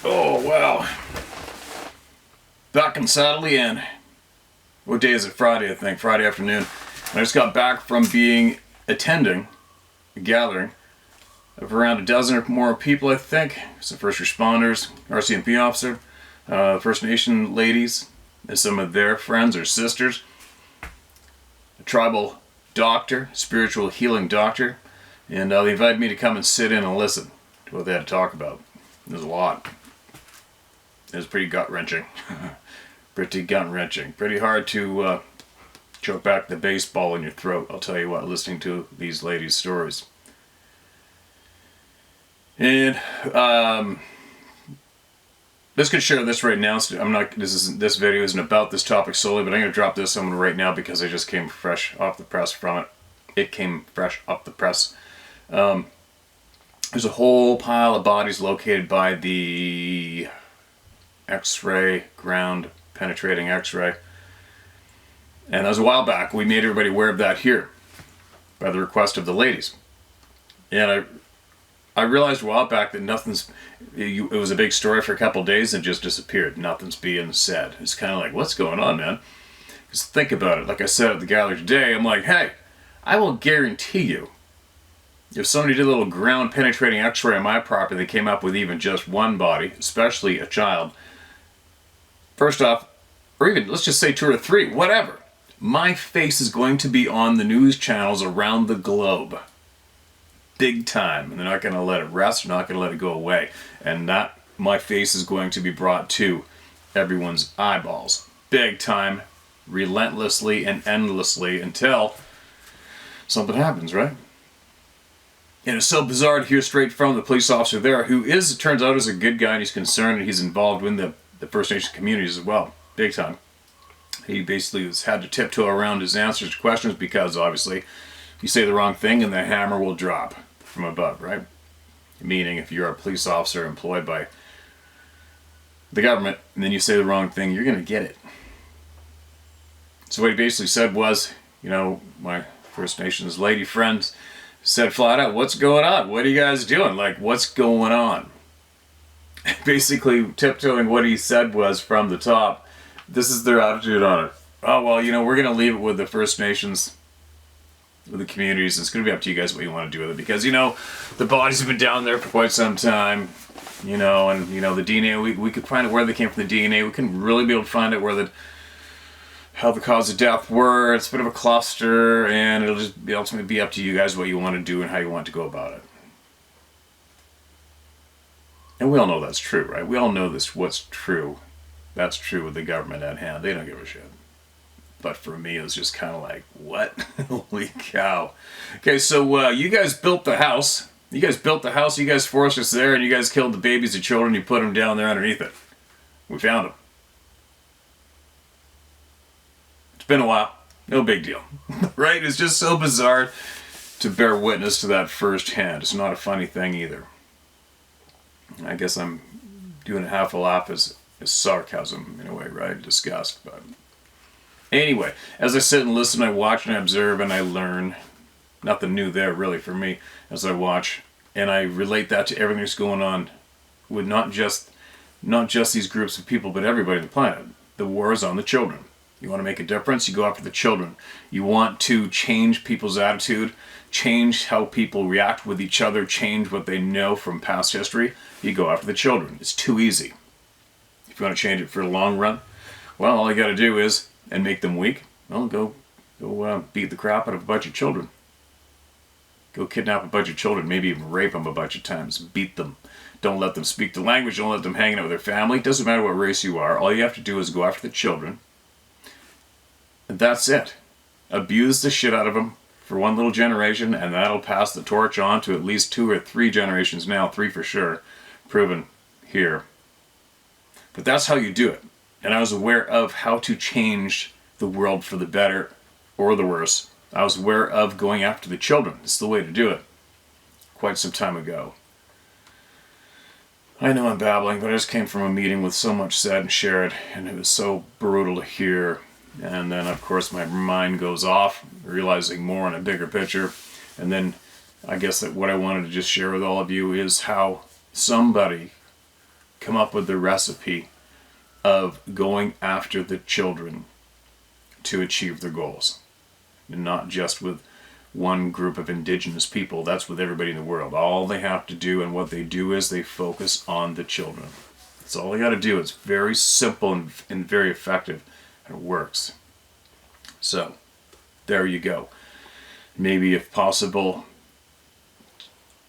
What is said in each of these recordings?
Oh, wow. Back in saddle again. What day is it? Friday, I think. Friday afternoon. And I just got back from attending a gathering of around a dozen or more people, I think. Some first responders, RCMP officer, First Nation ladies, and some of their friends or sisters, a tribal doctor, spiritual healing doctor, and they invited me to come and sit in and listen to what they had to talk about. There's a lot. It was pretty gut-wrenching. Pretty gut-wrenching. Pretty hard to choke back the baseball in your throat, I'll tell you what, listening to these ladies' stories. And this could share this right now. This video isn't about this topic solely, but I'm going to drop this on right now because I just came fresh off the press from it. It came fresh off the press. There's a whole pile of bodies located by the X-ray, ground penetrating X-ray. And that was a while back. We made everybody aware of that here by the request of the ladies. And I realized a while back that it was a big story for a couple of days and just disappeared. Nothing's being said. It's kind of like, what's going on, man? Because think about it. Like I said at the gallery today, I'm like, hey, I will guarantee you, if somebody did a little ground penetrating X-ray on my property, they came up with even just one body, especially a child, first off, or even let's just say 2 or 3, whatever, my face is going to be on the news channels around the globe. Big time. And they're not going to let it rest, they're not going to let it go away. And that, my face is going to be brought to everyone's eyeballs. Big time, relentlessly and endlessly until something happens, right? And it's so bizarre to hear straight from the police officer there, who it turns out is a good guy and he's concerned and he's involved in the First Nation communities as well. Big time. He basically has had to tiptoe around his answers to questions because obviously you say the wrong thing and the hammer will drop from above, right? Meaning if you're a police officer employed by the government and then you say the wrong thing, you're going to get it. So what he basically said was, my First Nations lady friends said flat out, what's going on? What are you guys doing? Like, what's going on? Basically, tiptoeing what he said was from the top, this is their attitude on it. Oh, well, we're going to leave it with the First Nations, with the communities. It's going to be up to you guys what you want to do with it. Because, the bodies have been down there for quite some time, and, the DNA, we could find out where they came from, the DNA. We can really be able to find out how the cause of death were. It's a bit of a cluster, and it'll just ultimately be up to you guys what you want to do and how you want to go about it. And we all know that's true, right? We all know what's true. That's true with the government at hand. They don't give a shit. But for me, it was just kind of like, what? Holy cow. Okay, so you guys built the house. You guys forced us there, and you guys killed the babies and children. You put them down there underneath it. We found them. It's been a while. No big deal. Right? It's just so bizarre to bear witness to that firsthand. It's not a funny thing either. I guess I'm doing a half a laugh as sarcasm in a way, right? Disgust. But anyway, as I sit and listen, I watch and I observe and I learn. Nothing new there really for me as I watch. And I relate that to everything that's going on with not just these groups of people, but everybody on the planet. The war is on the children. You want to make a difference, you go after the children. You want to change people's attitude, change how people react with each other, change what they know from past history, you go after the children. It's too easy. If you want to change it for the long run, well, all you got to do is, and make them weak, well, go beat the crap out of a bunch of children. Go kidnap a bunch of children, maybe even rape them a bunch of times. Beat them. Don't let them speak the language. Don't let them hang out with their family. It doesn't matter what race you are. All you have to do is go after the children. And that's it. Abuse the shit out of them for one little generation, and that'll pass the torch on to at least 2 or 3 generations now. 3 for sure. Proven here. But that's how you do it. And I was aware of how to change the world for the better or the worse. I was aware of going after the children. It's the way to do it. Quite some time ago. I know I'm babbling, but I just came from a meeting with so much said and shared, and it was so brutal to hear. And then, of course, my mind goes off, realizing more in a bigger picture. And then I guess that what I wanted to just share with all of you is how somebody come up with the recipe of going after the children to achieve their goals. And not just with one group of indigenous people. That's with everybody in the world. All they have to do, and what they do, is they focus on the children. That's all they got to do. It's very simple and very effective, and it works. So, there you go. Maybe, if possible,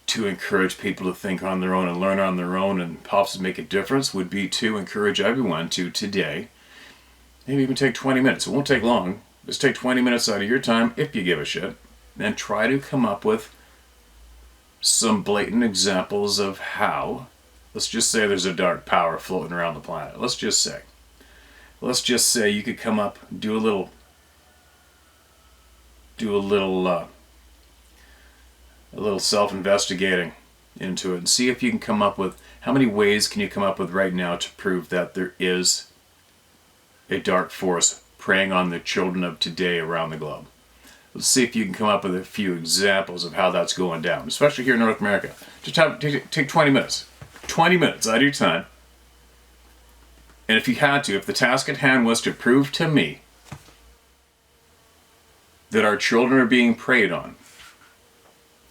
to encourage people to think on their own and learn on their own and possibly make a difference would be to encourage everyone to today, maybe even take 20 minutes. It won't take long. Just take 20 minutes out of your time, if you give a shit, and try to come up with some blatant examples of how, let's just say there's a dark power floating around the planet. Let's just say you could come up, do a little self-investigating into it and see if you can come up with, how many ways can you come up with right now to prove that there is a dark force preying on the children of today around the globe. Let's see if you can come up with a few examples of how that's going down, especially here in North America. Just take 20 minutes. 20 minutes out of your time. And if you had to, if the task at hand was to prove to me that our children are being preyed on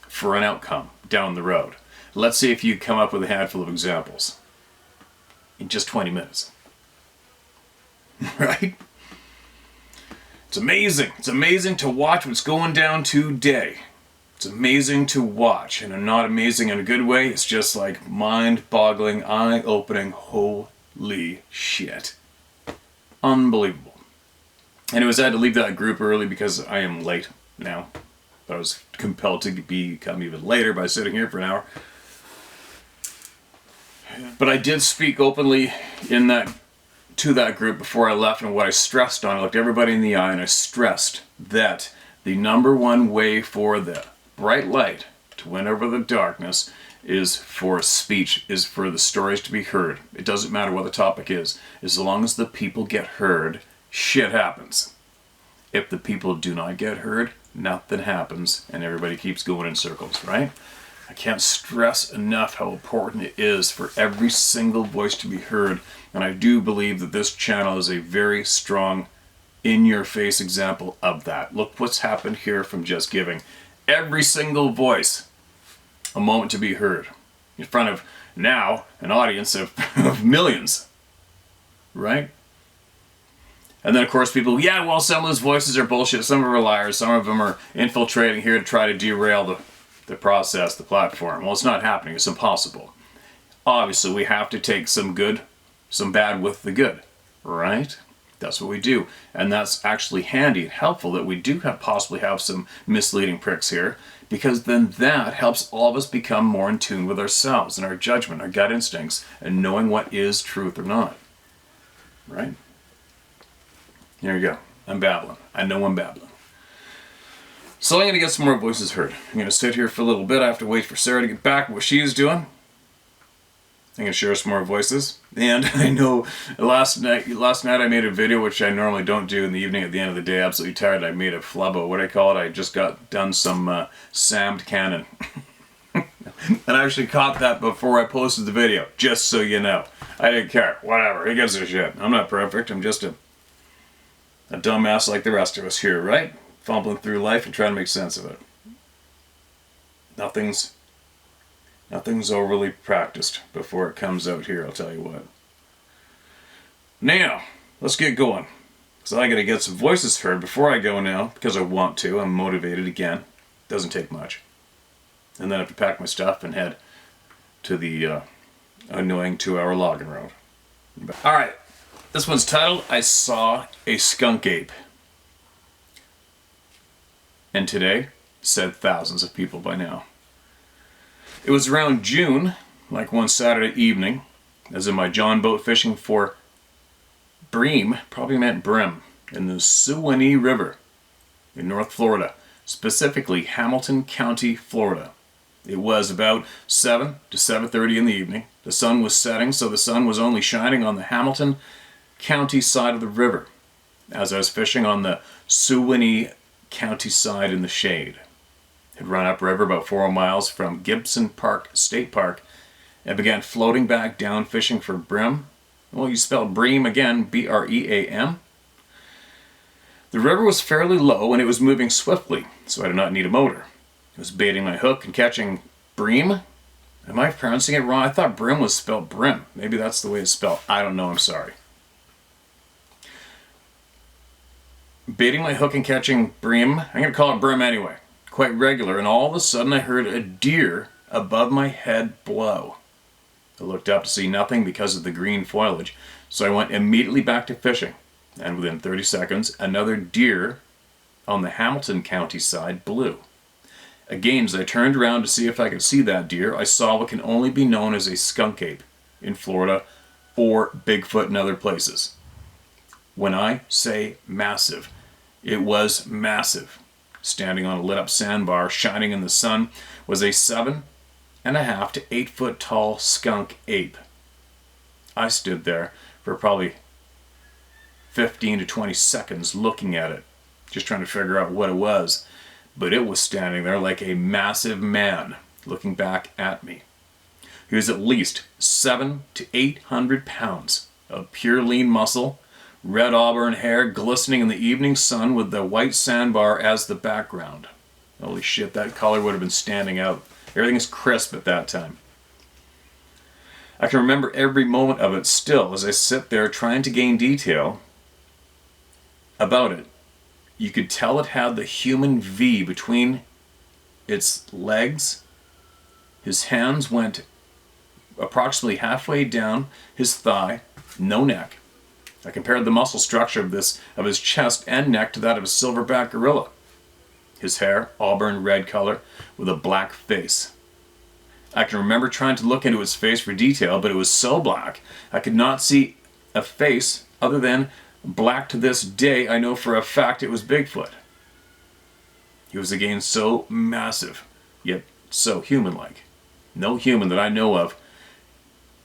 for an outcome down the road, let's see if you come up with a handful of examples in just 20 minutes. Right? It's amazing. It's amazing to watch what's going down today. It's amazing to watch, and not amazing in a good way. It's just like mind-boggling, eye-opening, holy shit. Unbelievable. Anyways, I had to leave that group early because I am late now. But I was compelled to become even later by sitting here for an hour. But I did speak openly to that group before I left, and what I stressed on, I looked everybody in the eye and I stressed that the number one way for the bright light to win over the darkness is for speech, is for the stories to be heard. It doesn't matter what the topic is. As long as the people get heard, shit happens. If the people do not get heard, nothing happens, and everybody keeps going in circles, right? I can't stress enough how important it is for every single voice to be heard, and I do believe that this channel is a very strong, in-your-face example of that. Look what's happened here from just giving every single voice a moment to be heard in front of now an audience of millions, right? And then, of course, people, yeah, well, some of those voices are bullshit, some of them are liars, some of them are infiltrating here to try to derail the process, the platform. Well, it's not happening. It's impossible. Obviously, we have to take some good, some bad with the good, right? That's what we do. And that's actually handy and helpful that we do possibly have some misleading pricks here, because then that helps all of us become more in tune with ourselves and our judgment, our gut instincts, and knowing what is truth or not, right? Here we go. I'm babbling. I know I'm babbling. So I'm going to get some more voices heard. I'm going to sit here for a little bit. I have to wait for Sarah to get back, what she's doing. I'm going to share some more voices. And I know last night I made a video, which I normally don't do in the evening at the end of the day. Absolutely tired. I made a flubbo. What do I call it? I just got done some Sammed cannon. And I actually caught that before I posted the video, just so you know. I didn't care. Whatever. Who gives a shit? I'm not perfect. I'm just a dumbass like the rest of us here, right? Fumbling through life and trying to make sense of it. Nothing's overly practiced before it comes out here, I'll tell you what. Now, let's get going. So I gotta get some voices heard before I go now, because I want to. I'm motivated again. Doesn't take much. And then I have to pack my stuff and head to the annoying 2-hour logging road. Alright, this one's titled, I Saw a Skunk Ape. And today, said thousands of people by now. It was around June, like one Saturday evening, as in my John boat fishing for bream, probably meant brim, in the Suwannee River in North Florida, specifically Hamilton County, Florida. It was about 7 to 7:30 in the evening. The sun was setting, so the sun was only shining on the Hamilton County side of the river, as I was fishing on the Suwannee County side in the shade. Had run upriver about 4 miles from Gibson Park State Park and began floating back down fishing for brim. Well, you spell bream again, B-R-E-A-M. The river was fairly low and it was moving swiftly, so I did not need a motor. I was baiting my hook and catching bream. Am I pronouncing it wrong? I thought brim was spelled brim. Maybe that's the way it's spelled. I don't know, I'm sorry. Baiting my hook and catching bream, I'm going to call it brim anyway, quite regular, and all of a sudden I heard a deer above my head blow. I looked up to see nothing because of the green foliage, so I went immediately back to fishing, and within 30 seconds another deer on the Hamilton County side blew. Again, as I turned around to see if I could see that deer, I saw what can only be known as a skunk ape in Florida or Bigfoot in other places. When I say massive, it was massive. Standing on a lit up sandbar, shining in the sun, was a 7.5 to 8 foot tall skunk ape. I stood there for probably 15 to 20 seconds looking at it, just trying to figure out what it was. But it was standing there like a massive man looking back at me. He was at least 700 to 800 pounds of pure lean muscle, red auburn hair glistening in the evening sun with the white sandbar as the background. Holy shit, that color would have been standing out. Everything is crisp at that time. I can remember every moment of it still as I sit there trying to gain detail about it. You could tell it had the human V between its legs. His hands went approximately halfway down his thigh, no neck. I compared the muscle structure of his chest and neck to that of a silverback gorilla. His hair, auburn red color, with a black face. I can remember trying to look into his face for detail, but it was so black I could not see a face other than black. To this day, I know for a fact it was Bigfoot. He was again so massive, yet so human-like. No human that I know of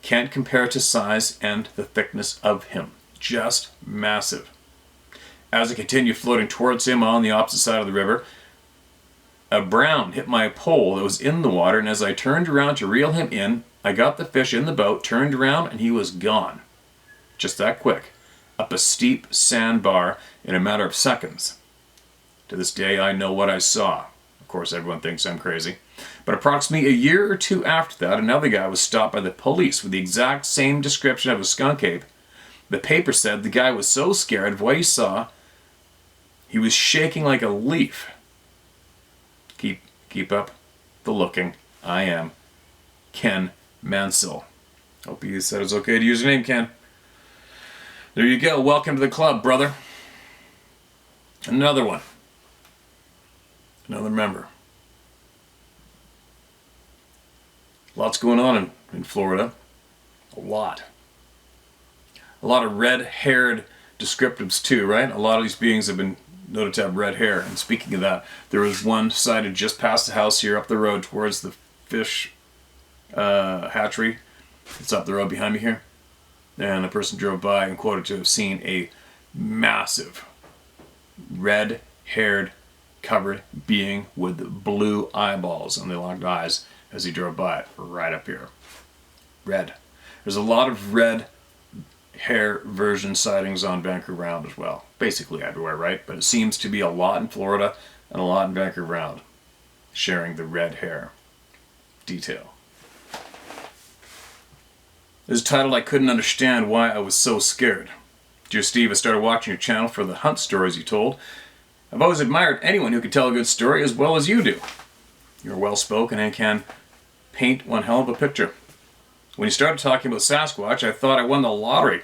can't compare to size and the thickness of him. Just massive. As I continued floating towards him on the opposite side of the river, a brown hit my pole that was in the water, and as I turned around to reel him in, I got the fish in the boat, turned around, and he was gone. Just that quick. Up a steep sandbar in a matter of seconds. To this day, I know what I saw. Of course, everyone thinks I'm crazy. But approximately a year or two after that, another guy was stopped by the police with the exact same description of a skunk ape. The paper said the guy was so scared of what he saw, he was shaking like a leaf. Keep up the looking. I am Ken Mansell. Hope you said it's okay to use your name, Ken. There you go. Welcome to the club, brother. Another one. Another member. Lots going on in Florida. A lot. A lot of red-haired descriptives too, right? A lot of these beings have been noted to have red hair. And speaking of that, there was one sighted just past the house here up the road towards the fish hatchery. It's up the road behind me here. And a person drove by and quoted to have seen a massive red-haired covered being with blue eyeballs and the locked eyes as he drove by right up here. Red. There's a lot of red hair version sightings on Vancouver Round as well. Basically everywhere, right? But it seems to be a lot in Florida and a lot in Vancouver Round, sharing the red hair detail. This title, I couldn't understand why I was so scared. Dear Steve, I started watching your channel for the hunt stories you told. I've always admired anyone who can tell a good story as well as you do. You're well-spoken and can paint one hell of a picture. When you started talking about Sasquatch, I thought I won the lottery,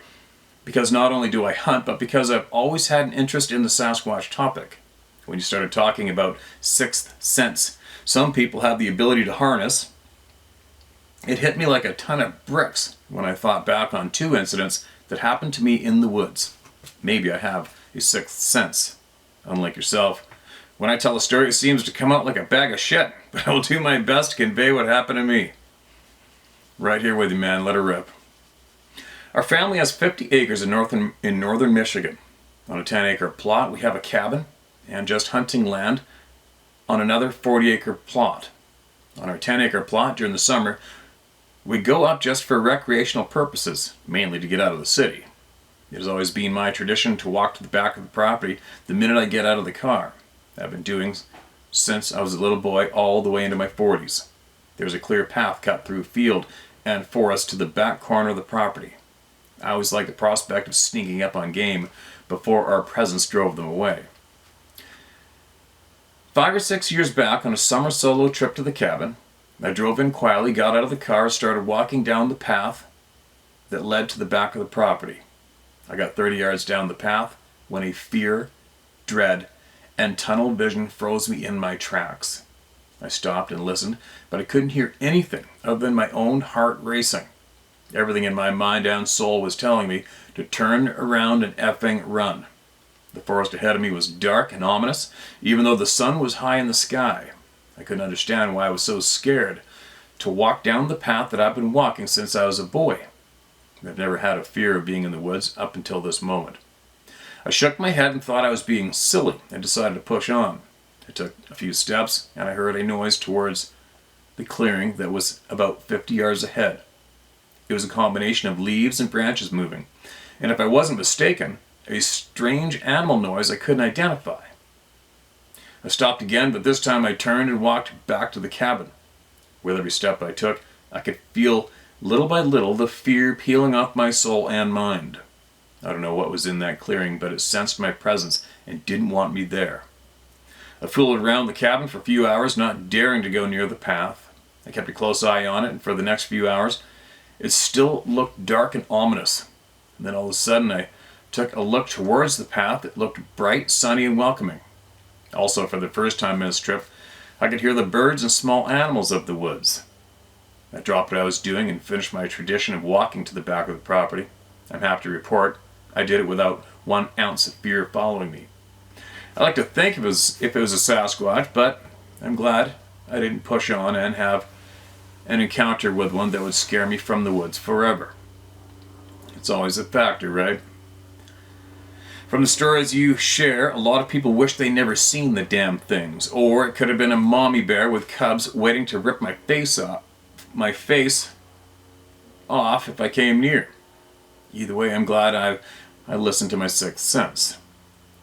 because not only do I hunt, but because I've always had an interest in the Sasquatch topic. When you started talking about sixth sense, some people have the ability to harness. It hit me like a ton of bricks when I thought back on 2 incidents that happened to me in the woods. Maybe I have a sixth sense. Unlike yourself, when I tell a story it seems to come out like a bag of shit, but I will do my best to convey what happened to me. Right here with you, man. Let her rip. Our family has 50 acres in northern Michigan. On a 10-acre plot, we have a cabin and just hunting land on another 40-acre plot. On our 10-acre plot during the summer, we go up just for recreational purposes, mainly to get out of the city. It has always been my tradition to walk to the back of the property the minute I get out of the car. I've been doing since I was a little boy all the way into my 40s. There's a clear path cut through field and forest to the back corner of the property. I always liked the prospect of sneaking up on game before our presence drove them away. 5 or 6 years back, on a summer solo trip to the cabin, I drove in quietly, got out of the car, started walking down the path that led to the back of the property. I got 30 yards down the path when a fear, dread, and tunnel vision froze me in my tracks. I stopped and listened, but I couldn't hear anything other than my own heart racing. Everything in my mind and soul was telling me to turn around and effing run. The forest ahead of me was dark and ominous, even though the sun was high in the sky. I couldn't understand why I was so scared to walk down the path that I've been walking since I was a boy. I've never had a fear of being in the woods up until this moment. I shook my head and thought I was being silly and decided to push on. I took a few steps and I heard a noise towards the clearing that was about 50 yards ahead. It was a combination of leaves and branches moving, and if I wasn't mistaken, a strange animal noise I couldn't identify. I stopped again, but this time I turned and walked back to the cabin. With every step I took, I could feel little by little the fear peeling off my soul and mind. I don't know what was in that clearing, but it sensed my presence and didn't want me there. I fooled around the cabin for a few hours, not daring to go near the path. I kept a close eye on it, and for the next few hours, it still looked dark and ominous. And then all of a sudden, I took a look towards the path. It looked bright, sunny, and welcoming. Also, for the first time in this trip, I could hear the birds and small animals of the woods. I dropped what I was doing and finished my tradition of walking to the back of the property. I'm happy to report I did it without 1 ounce of fear following me. I like to think if it was a Sasquatch, but I'm glad I didn't push on and have an encounter with one that would scare me from the woods forever. It's always a factor, right? From the stories you share, a lot of people wish they never seen the damn things, or it could have been a mommy bear with cubs waiting to rip my face off if I came near. Either way, I'm glad I listened to my sixth sense.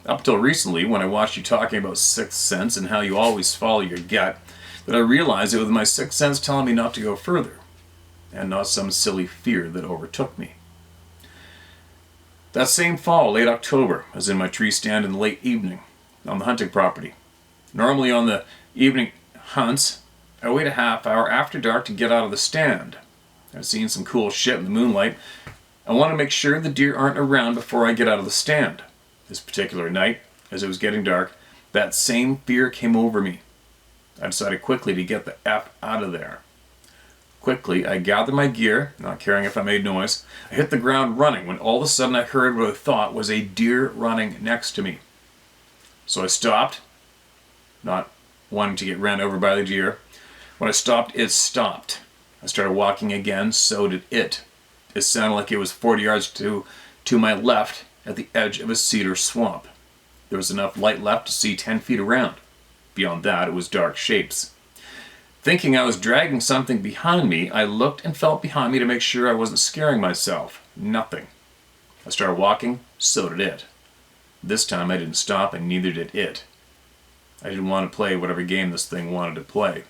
Up until recently, when I watched you talking about sixth sense and how you always follow your gut, that I realized it was my sixth sense telling me not to go further, and not some silly fear that overtook me. That same fall, late October, I was in my tree stand in the late evening on the hunting property. Normally on the evening hunts, I wait a half hour after dark to get out of the stand. I've seen some cool shit in the moonlight. I want to make sure the deer aren't around before I get out of the stand. This particular night, as it was getting dark, that same fear came over me. I decided quickly to get the F out of there. Quickly, I gathered my gear, not caring if I made noise. I hit the ground running when all of a sudden I heard what I thought was a deer running next to me. So I stopped, not wanting to get ran over by the deer. When I stopped, it stopped. I started walking again, so did it. It sounded like it was 40 yards to my left at the edge of a cedar swamp. There was enough light left to see 10 feet around. Beyond that, it was dark shapes. Thinking I was dragging something behind me, I looked and felt behind me to make sure I wasn't scaring myself. Nothing. I started walking, so did it. This time I didn't stop, and neither did it. I didn't want to play whatever game this thing wanted to play.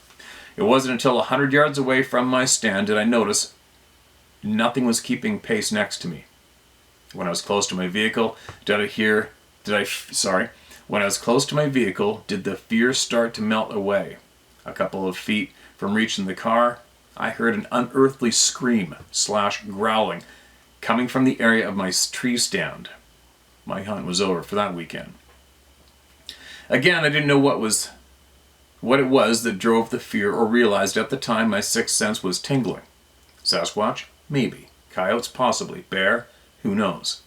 It wasn't until 100 yards away from my stand did I notice nothing was keeping pace next to me. When I was close to my vehicle, when I was close to my vehicle, did the fear start to melt away? A couple of feet from reaching the car, I heard an unearthly scream / growling coming from the area of my tree stand. My hunt was over for that weekend. Again, I didn't know what it was that drove the fear, or realized at the time my sixth sense was tingling. Sasquatch? Maybe. Coyotes? Possibly. Bear? Who knows?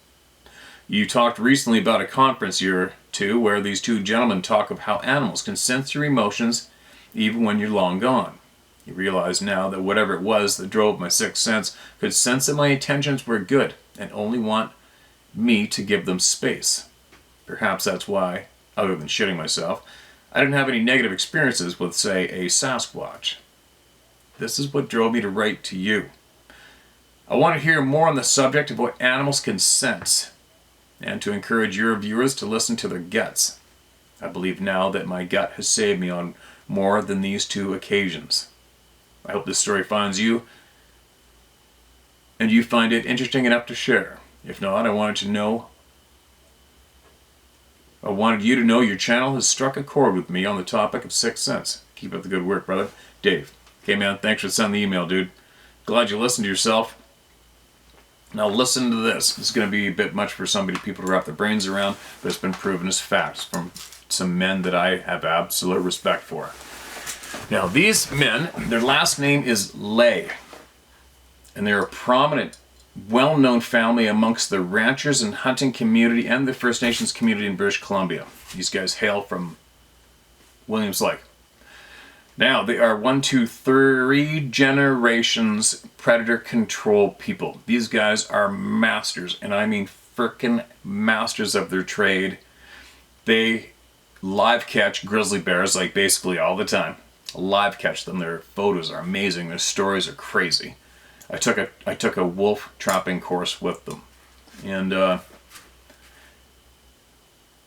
You talked recently about a conference you're to where these two gentlemen talk of how animals can sense your emotions even when you're long gone. You realize now that whatever it was that drove my sixth sense could sense that my intentions were good and only want me to give them space. Perhaps that's why, other than shitting myself, I didn't have any negative experiences with, say, a Sasquatch. This is what drove me to write to you. I want to hear more on the subject of what animals can sense, and to encourage your viewers to listen to their guts. I believe now that my gut has saved me on more than these two occasions. I hope this story finds you, and you find it interesting enough to share. If not, I wanted you to know your channel has struck a chord with me on the topic of sixth sense. Keep up the good work, brother. Dave. Okay, man, thanks for sending the email, dude. Glad you listened to yourself. Now listen to this. This is going to be a bit much for people to wrap their brains around, but it's been proven as facts from some men that I have absolute respect for. Now these men, their last name is Lay, and they're a prominent, well-known family amongst the ranchers and hunting community and the First Nations community in British Columbia. These guys hail from Williams Lake. Now, they are 3 generations predator control people. These guys are masters, and I mean frickin' masters of their trade. They live catch grizzly bears like basically all the time. Live catch them. Their photos are amazing. Their stories are crazy. I took a wolf trapping course with them, and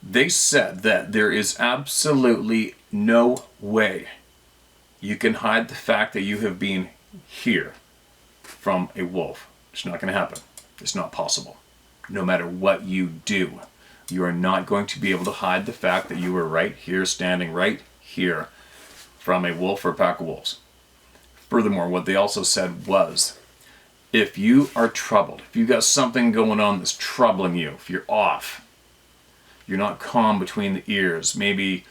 they said that there is absolutely no way you can hide the fact that you have been here from a wolf. It's not going to happen. It's not possible. No matter what you do, you are not going to be able to hide the fact that you were right here, standing right here, from a wolf or a pack of wolves. Furthermore, what they also said was, if you are troubled, if you got something going on that's troubling you, if you're off, you're not calm between the ears, maybe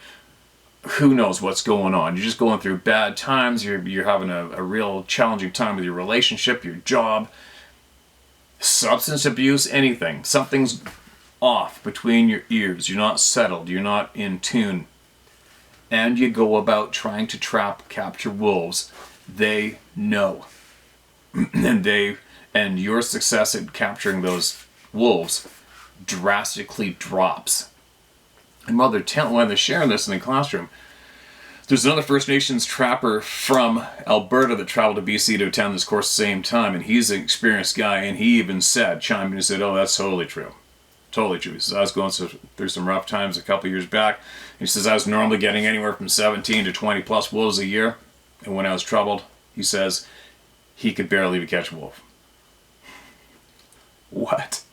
who knows what's going on, you're just going through bad times, you're having a real challenging time with your relationship, your job, substance abuse, anything, something's off between your ears, you're not settled, you're not in tune, and you go about trying to capture wolves, they know. and your success at capturing those wolves drastically drops. And while they're sharing this in the classroom, there's another First Nations trapper from Alberta that traveled to BC to attend this course at the same time, and he's an experienced guy, and he even chimed in and said, oh, that's totally true. Totally true. He says, I was going through some rough times a couple years back. He says, I was normally getting anywhere from 17 to 20 plus wolves a year, and when I was troubled, he says, he could barely even catch a wolf. What?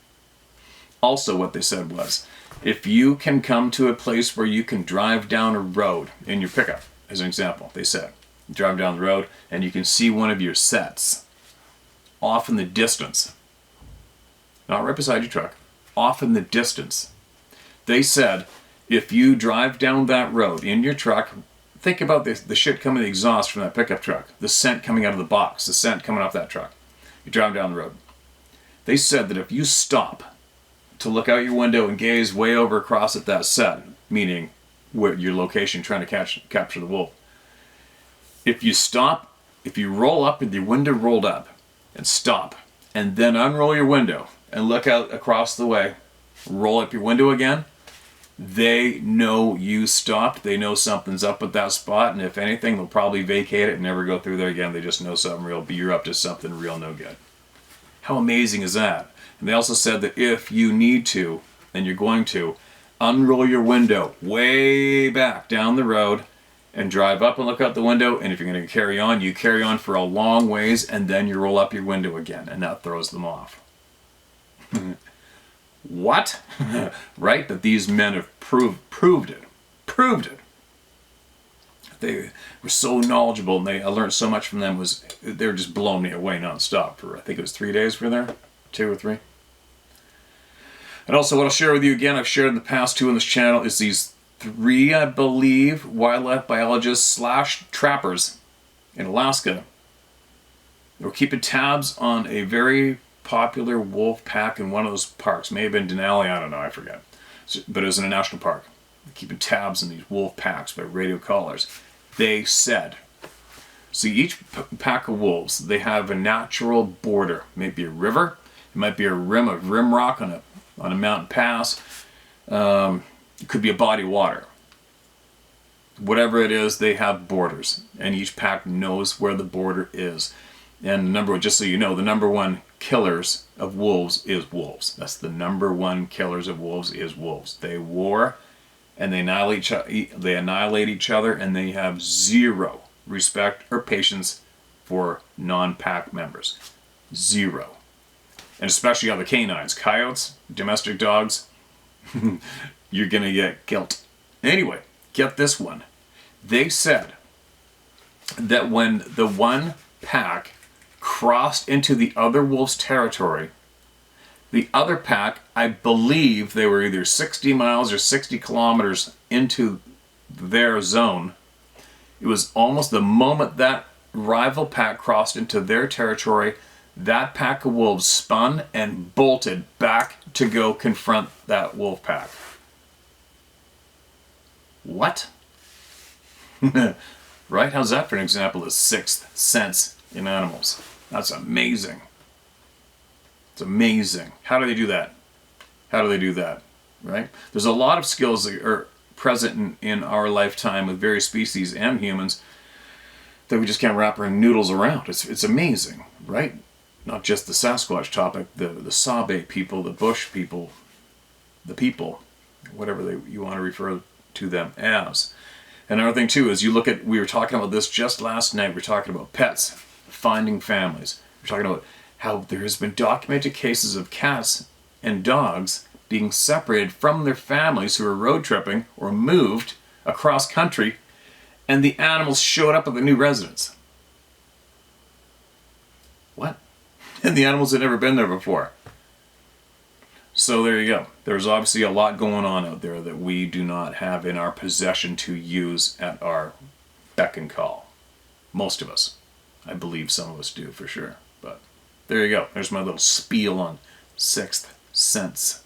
Also, what they said was, if you can come to a place where you can drive down a road in your pickup, as an example, they said, you drive down the road and you can see one of your sets off in the distance, not right beside your truck, off in the distance. They said, if you drive down that road in your truck, think about the shit coming, the exhaust from that pickup truck, the scent coming out of the box, the scent coming off that truck. You drive down the road. They said that if you stop to look out your window and gaze way over across at that set, meaning where your location trying to capture the wolf, if you stop, if you roll up with your window rolled up and stop, and then unroll your window and look out across the way, roll up your window again, they know you stopped. They know something's up at that spot, and if anything, they'll probably vacate it and never go through there again. They just know something real, you're up to something real no good. How amazing is that? And they also said that if you need to, and you're going to, unroll your window way back down the road and drive up and look out the window, and if you're going to carry on, you carry on for a long ways, and then you roll up your window again, and that throws them off. What? Right? But these men have proved it. Proved it. They were so knowledgeable, and I learned so much from them. They were just blowing me away nonstop for, I think it was 3 days we were there, 2 or 3. And also, what I'll share with you again, I've shared in the past too on this channel, is these 3, I believe, wildlife biologists / trappers in Alaska. They were keeping tabs on a very popular wolf pack in one of those parks. May have been Denali, I don't know, I forget. But it was in a national park. They're keeping tabs on these wolf packs by radio collars. They said, see, each pack of wolves, they have a natural border. It might be a river, it might be a rim of rim rock on a mountain pass. It could be a body of water. Whatever it is, they have borders, and each pack knows where the border is. And just so you know, the number 1 killers of wolves is wolves. That's the number 1 killers of wolves is wolves. They war, and they annihilate each other, and they have 0 respect or patience for non-pack members. 0. And especially other canines, coyotes, domestic dogs, you're gonna get killed. Anyway, get this one. They said that when the one pack crossed into the other wolf's territory, the other pack, I believe they were either 60 miles or 60 kilometers into their zone. It was almost the moment that rival pack crossed into their territory, that pack of wolves spun and bolted back to go confront that wolf pack. What? Right? How's that for an example of 6th sense in animals? That's amazing. It's amazing. How do they do that? How do they do that? Right? There's a lot of skills that are present in our lifetime with various species and humans that we just can't wrap our noodles around. It's amazing, right? Not just the Sasquatch topic, the Sabe people, the Bush people, the people, whatever you want to refer to them as. Another thing too is we were talking about this just last night. We're talking about pets, finding families. We're talking about how there has been documented cases of cats and dogs being separated from their families who were road tripping or moved across country, and the animals showed up at the new residence. What? And the animals had never been there before. So there you go. There's obviously a lot going on out there that we do not have in our possession to use at our beck and call. Most of us. I believe some of us do for sure. But there you go. There's my little spiel on 6th sense.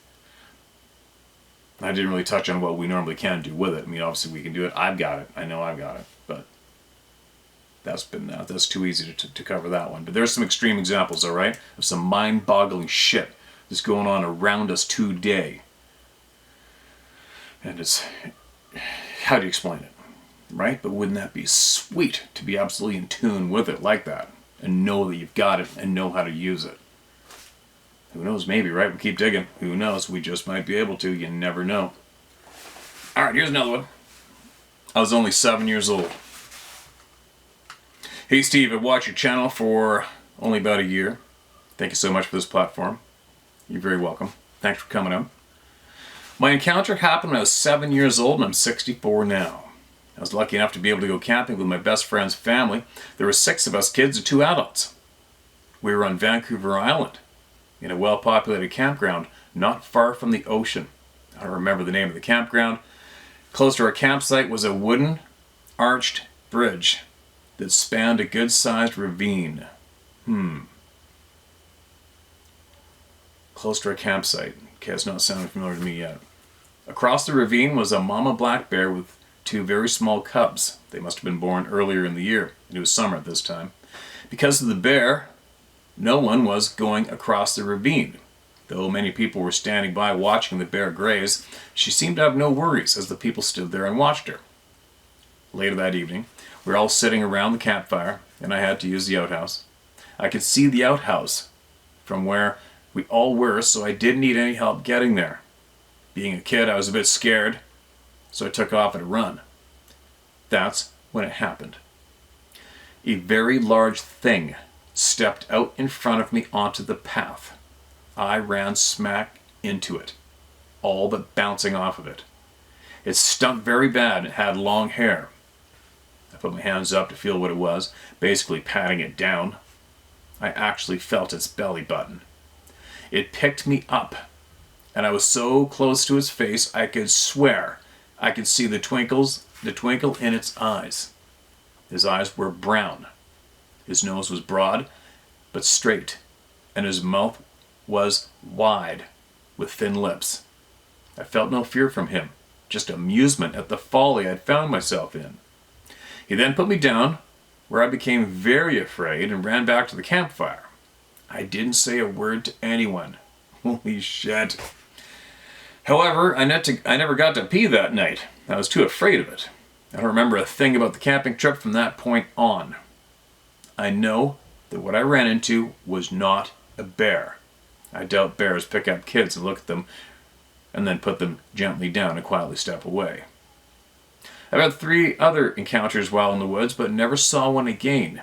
I didn't really touch on what we normally can do with it. I mean, obviously we can do it. I've got it. I know I've got it. But that's too easy to cover that one. But there's some extreme examples, all right, of some mind-boggling shit that's going on around us today. And it's, how do you explain it, right? But wouldn't that be sweet to be absolutely in tune with it like that and know that you've got it and know how to use it? Who knows, maybe, right? We keep digging. Who knows? We just might be able to. You never know. All right, here's another one. I was only 7 years old. Hey, Steve, I've watched your channel for only about a year. Thank you so much for this platform. You're very welcome. Thanks for coming out. My encounter happened when I was 7 years old, and I'm 64 now. I was lucky enough to be able to go camping with my best friend's family. There were 6 of us kids and 2 adults. We were on Vancouver Island, in a well-populated campground not far from the ocean. I don't remember the name of the campground. Close to our campsite was a wooden, arched bridge that spanned a good-sized ravine. Close to our campsite. Okay, it's not sounding familiar to me yet. Across the ravine was a mama black bear with 2 very small cubs. They must have been born earlier in the year. It was summer at this time. Because of the bear, no one was going across the ravine. Though many people were standing by watching the bear graze, she seemed to have no worries as the people stood there and watched her. Later that evening, we were all sitting around the campfire, and I had to use the outhouse. I could see the outhouse from where we all were, so I didn't need any help getting there. Being a kid, I was a bit scared, so I took off at a run. That's when it happened. A very large thing stepped out in front of me onto the path. I ran smack into it, all but bouncing off of it. It stunk very bad and it had long hair. I put my hands up to feel what it was, basically patting it down. I actually felt its belly button. It picked me up, and I was so close to its face I could swear I could see the twinkle in its eyes. His eyes were brown. His nose was broad but straight, and his mouth was wide with thin lips. I felt no fear from him, just amusement at the folly I'd found myself in. He then put me down, where I became very afraid and ran back to the campfire. I didn't say a word to anyone. Holy shit. However, I never got to pee that night. I was too afraid of it. I don't remember a thing about the camping trip from that point on. I know that what I ran into was not a bear. I doubt bears pick up kids and look at them and then put them gently down and quietly step away. I've had 3 other encounters while in the woods, but never saw one again.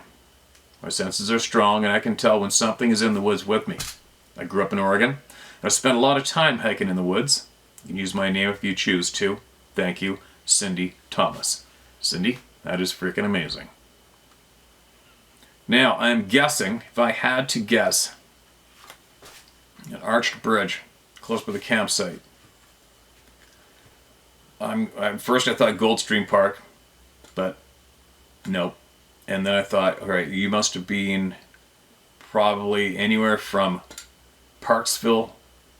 My senses are strong, and I can tell when something is in the woods with me. I grew up in Oregon. I've spent a lot of time hiking in the woods. You can use my name if you choose to. Thank you, Cindy Thomas. Cindy, that is freaking amazing. Now, I'm guessing, if I had to guess, an arched bridge close by the campsite. First I thought Goldstream Park, but nope. And then I thought, all right, you must have been probably anywhere from Parksville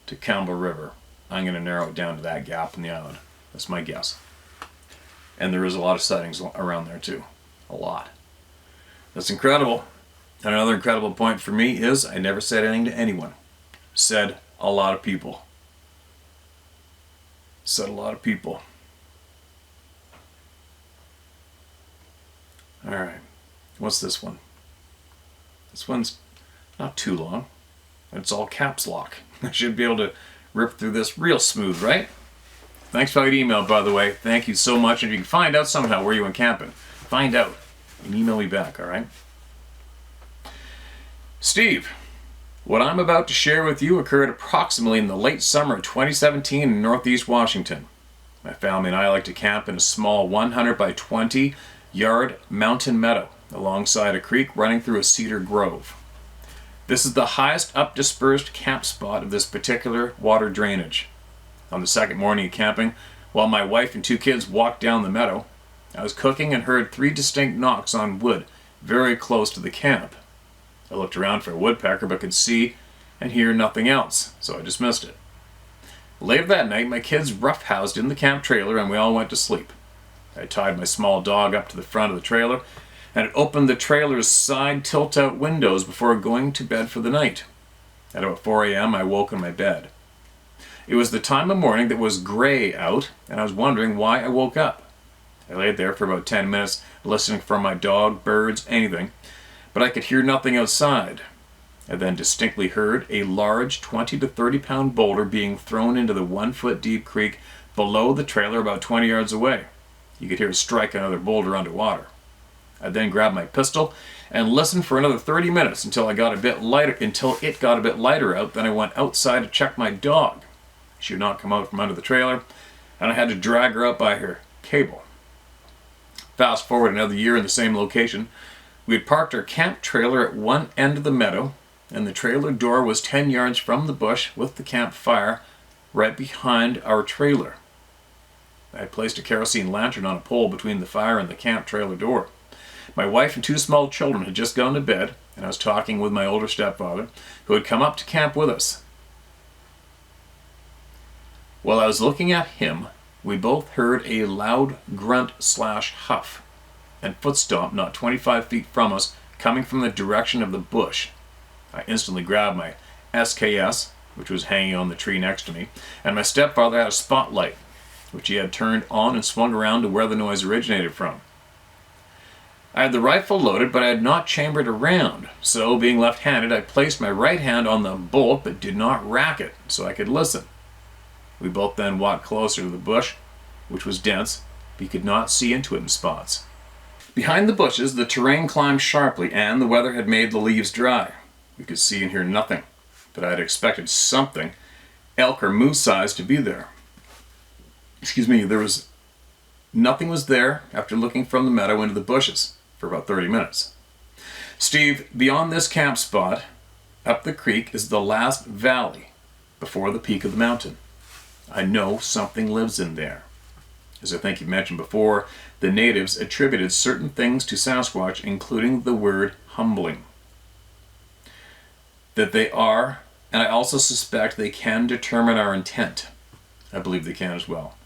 to Campbell River. I'm going to narrow it down to that gap in the island. That's my guess. And there is a lot of sightings around there too. A lot. That's incredible. And another incredible point for me is I never said anything to anyone. Said a lot of people. Said a lot of people. Alright. What's this one? This one's not too long. It's all caps lock. I should be able to rip through this real smooth, right? Thanks for that email, by the way. Thank you so much. And if you can find out somehow where you went camping, find out and email me back, alright? Steve, what I'm about to share with you occurred approximately in the late summer of 2017 in Northeast Washington. My family and I like to camp in a small 100 by 20 yard mountain meadow alongside a creek running through a cedar grove. This is the highest up dispersed camp spot of this particular water drainage. On the second morning of camping, while my wife and 2 kids walked down the meadow, I was cooking and heard 3 distinct knocks on wood very close to the camp. I looked around for a woodpecker but could see and hear nothing else, so I dismissed it. Later that night, my kids roughhoused in the camp trailer and we all went to sleep. I tied my small dog up to the front of the trailer and it opened the trailer's side tilt-out windows before going to bed for the night. At about 4 a.m., I woke in my bed. It was the time of morning that was gray out, and I was wondering why I woke up. I laid there for about 10 minutes, listening for my dog, birds, anything, but I could hear nothing outside. I then distinctly heard a large 20 to 30 pound boulder being thrown into the 1 foot deep creek below the trailer about 20 yards away. You could hear it strike another boulder underwater. I then grabbed my pistol and listened for another 30 minutes until it got a bit lighter out. Then I went outside to check my dog. She would not come out from under the trailer, and I had to drag her out by her cable. Fast forward another year in the same location. We had parked our camp trailer at one end of the meadow, and the trailer door was 10 yards from the bush with the campfire right behind our trailer. I had placed a kerosene lantern on a pole between the fire and the camp trailer door. My wife and 2 small children had just gone to bed, and I was talking with my older stepfather, who had come up to camp with us. While I was looking at him, we both heard a loud grunt/huff and foot stomp not 25 feet from us, coming from the direction of the bush. I instantly grabbed my SKS, which was hanging on the tree next to me, and my stepfather had a spotlight, which he had turned on and swung around to where the noise originated from. I had the rifle loaded, but I had not chambered a round, so being left-handed, I placed my right hand on the bolt but did not rack it so I could listen. We both then walked closer to the bush, which was dense, but you could not see into it in spots. Behind the bushes, the terrain climbed sharply, and the weather had made the leaves dry. We could see and hear nothing, but I had expected something elk or moose size to be there. Excuse me, nothing was there after looking from the meadow into the bushes for about 30 minutes. Steve, beyond this camp spot, up the creek is the last valley before the peak of the mountain. I know something lives in there. As I think you mentioned before, the natives attributed certain things to Sasquatch, including the word humbling. That they are, and I also suspect they can determine our intent. I believe they can as well.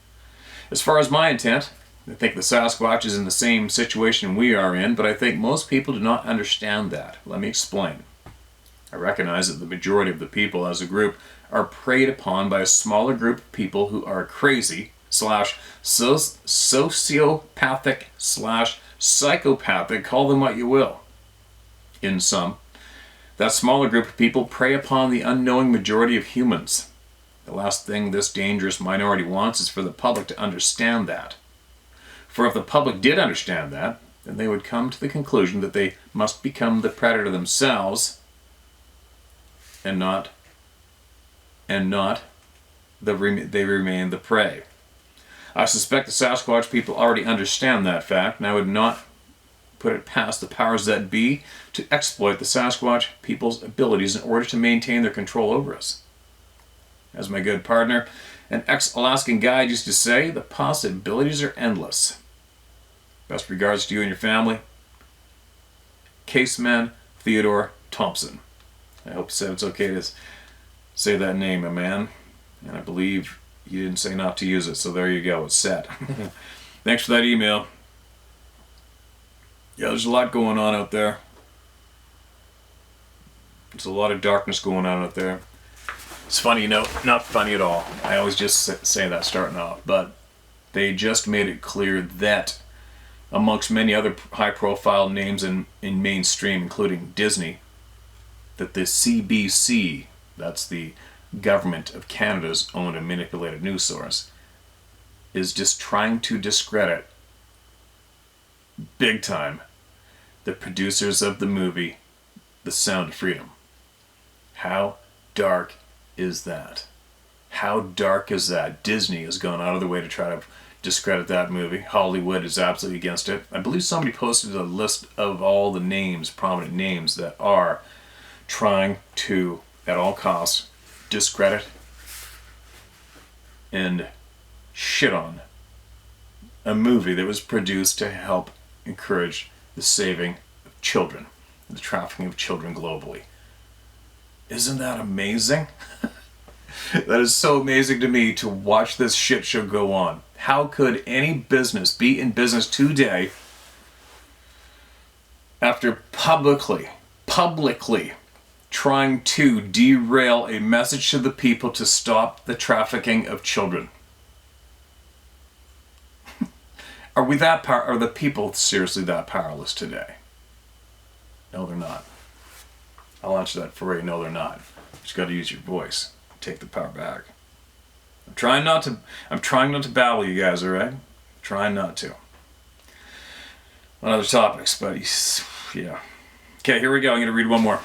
As far as my intent, I think the Sasquatch is in the same situation we are in, but I think most people do not understand that. Let me explain. I recognize that the majority of the people as a group are preyed upon by a smaller group of people who are crazy / sociopathic / psychopathic, call them what you will. In sum, that smaller group of people prey upon the unknowing majority of humans. The last thing this dangerous minority wants is for the public to understand that. For if the public did understand that, then they would come to the conclusion that they must become the predator themselves and not they remain the prey. I suspect the Sasquatch people already understand that fact, and I would not put it past the powers that be to exploit the Sasquatch people's abilities in order to maintain their control over us. As my good partner, an ex-Alaskan guide used to say, the possibilities are endless. Best regards to you and your family. Caseman Theodore Thompson. I hope you said it's okay to say that name, my man. And I believe you didn't say not to use it, so there you go, it's set. Thanks for that email. Yeah, there's a lot going on out there. There's a lot of darkness going on out there. It's funny, not funny at all. I always just say that starting off, but they just made it clear that amongst many other high-profile names in mainstream, including Disney, that the CBC, that's the Government of Canada's owned and manipulated news source, is just trying to discredit, big time, the producers of the movie The Sound of Freedom. How dark is that? How dark is that? Disney has gone out of the way to try to discredit that movie. Hollywood is absolutely against it. I believe somebody posted a list of all the names, prominent names, that are trying to, at all costs, discredit and shit on a movie that was produced to help encourage the saving of children, the trafficking of children globally. Isn't that amazing? That is so amazing to me to watch this shit show go on. How could any business be in business today after publicly trying to derail a message to the people to stop the trafficking of children? Are the people seriously that powerless today? No, they're not. I'll answer that for you. No, they're not. You just got to use your voice. Take the power back. I'm trying not to babble, you guys, alright? Trying not to. On other topics, but yeah. Okay, here we go. I'm going to read one more.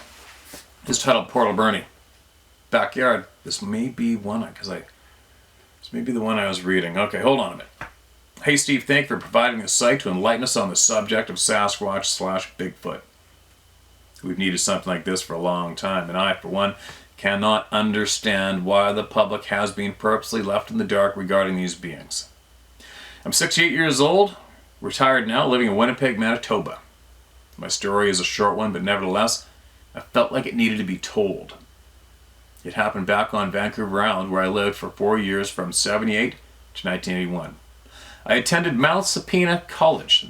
This is titled Portal Bernie. Backyard. This may be the one I was reading. Okay, hold on a minute. Hey Steve, thank you for providing a site to enlighten us on the subject of Sasquatch/Bigfoot. We've needed something like this for a long time, and I, for one, cannot understand why the public has been purposely left in the dark regarding these beings. I'm 68 years old, retired now, living in Winnipeg, Manitoba. My story is a short one, but nevertheless, I felt like it needed to be told. It happened back on Vancouver Island, where I lived for 4 years from 1978 to 1981. I attended Mount Sapina College.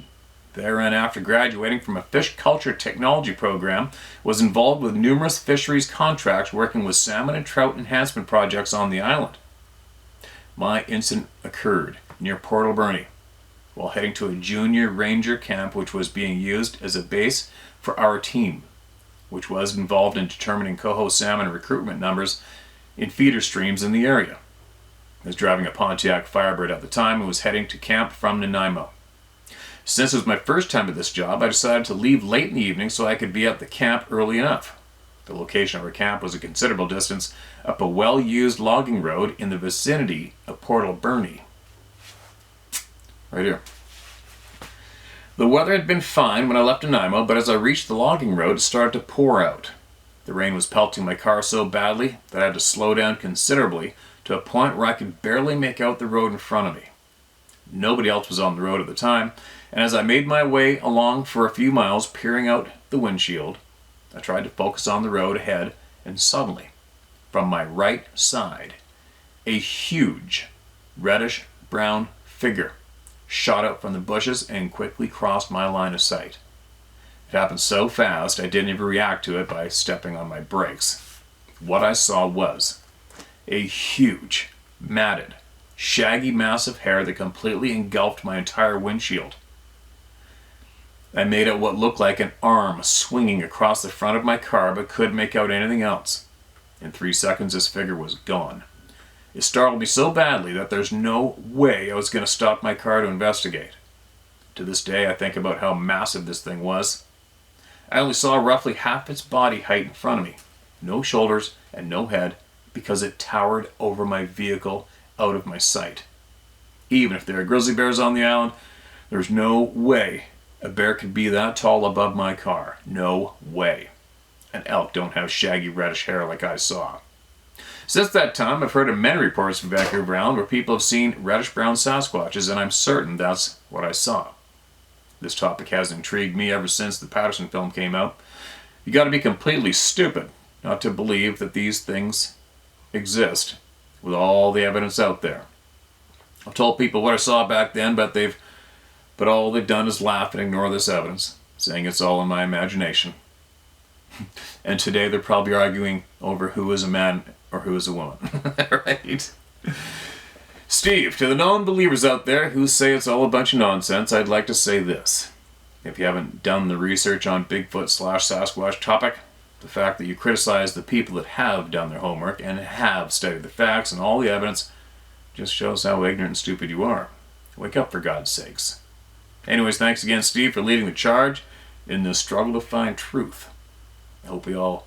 Therein, after graduating from a fish culture technology program, was involved with numerous fisheries contracts working with salmon and trout enhancement projects on the island. My incident occurred near Portal Bernie while heading to a junior ranger camp which was being used as a base for our team, which was involved in determining coho salmon recruitment numbers in feeder streams in the area. I was driving a Pontiac Firebird at the time and was heading to camp from Nanaimo. Since it was my first time at this job, I decided to leave late in the evening so I could be at the camp early enough. The location of our camp was a considerable distance up a well-used logging road in the vicinity of Port Alberni. Right here. The weather had been fine when I left Nanaimo, but as I reached the logging road, it started to pour out. The rain was pelting my car so badly that I had to slow down considerably to a point where I could barely make out the road in front of me. Nobody else was on the road at the time, and as I made my way along for a few miles, peering out the windshield, I tried to focus on the road ahead, and suddenly, from my right side, a huge reddish-brown figure shot out from the bushes and quickly crossed my line of sight. It happened so fast I didn't even react to it by stepping on my brakes. What I saw was a huge, matted, shaggy mass of hair that completely engulfed my entire windshield. I made out what looked like an arm swinging across the front of my car, but couldn't make out anything else. In 3 seconds, this figure was gone. It startled me so badly that there's no way I was going to stop my car to investigate. To this day, I think about how massive this thing was. I only saw roughly half its body height in front of me. No shoulders and no head, because it towered over my vehicle out of my sight. Even if there are grizzly bears on the island, there's no way a bear could be that tall above my car. No way. And elk don't have shaggy reddish hair like I saw. Since that time, I've heard of many reports from Vancouver Island where people have seen reddish-brown Sasquatches, and I'm certain that's what I saw. This topic has intrigued me ever since the Patterson film came out. You got to be completely stupid not to believe that these things exist with all the evidence out there. I've told people what I saw back then, but all they've done is laugh and ignore this evidence, saying it's all in my imagination. And today they're probably arguing over who is a man or who is a woman. Right? Steve, to the non-believers out there who say it's all a bunch of nonsense, I'd like to say this. If you haven't done the research on Bigfoot/Sasquatch topic, the fact that you criticize the people that have done their homework and have studied the facts and all the evidence just shows how ignorant and stupid you are. Wake up, for God's sakes. Anyways, thanks again, Steve, for leading the charge in this struggle to find truth. I hope we all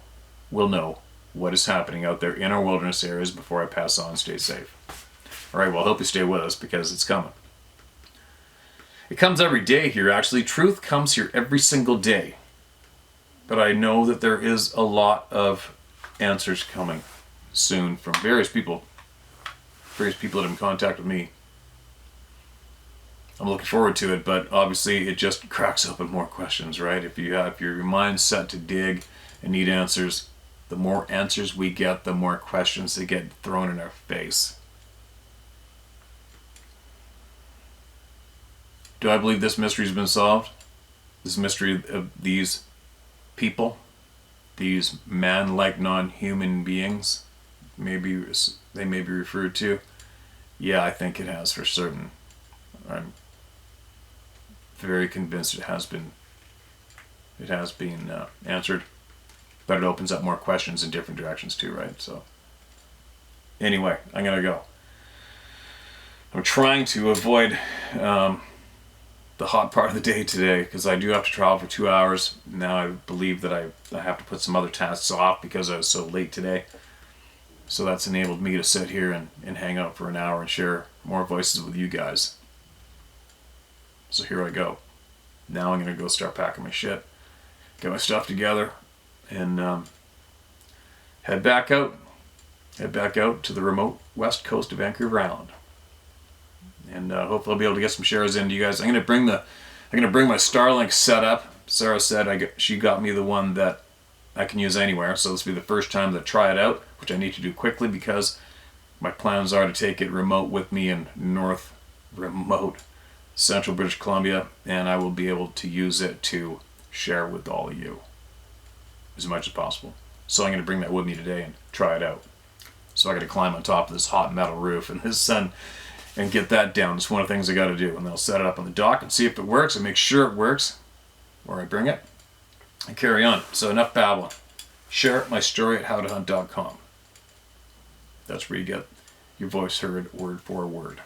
will know what is happening out there in our wilderness areas before I pass on. Stay safe. All right, well, I hope you stay with us because it's coming. It comes every day here, actually. Truth comes here every single day. But I know that there is a lot of answers coming soon from various people that have in contact with me. I'm looking forward to it, but obviously it just cracks open more questions, right? If you have your mind set to dig and need answers, the more answers we get, the more questions that get thrown in our face. Do I believe this mystery has been solved? This mystery of these people, these man-like non-human beings, maybe they may be referred to? Yeah, I think it has for certain. I'm very convinced it has been answered, but it opens up more questions in different directions too, right? So anyway, I'm gonna go. I'm trying to avoid the hot part of the day today because I do have to travel for 2 hours. Now I believe that I have to put some other tasks off because I was so late today. So that's enabled me to sit here and hang out for an hour and share more voices with you guys. So here I go. Now I'm going to go start packing my shit, get my stuff together, and head back out to the remote west coast of Vancouver Island. And hopefully I'll be able to get some shares into you guys. I'm going to bring my Starlink setup. Sarah said she got me the one that I can use anywhere, so this will be the first time to try it out, which I need to do quickly because my plans are to take it remote with me in remote central British Columbia, and I will be able to use it to share with all of you as much as possible. So I'm going to bring that with me today and try it out. So I got to climb on top of this hot metal roof in this sun and get that down. It's one of the things I got to do, and then I'll set it up on the dock and see if it works and make sure it works where I bring it and carry on. So enough babbling. Share my story at howtohunt.com. That's where you get your voice heard word for word.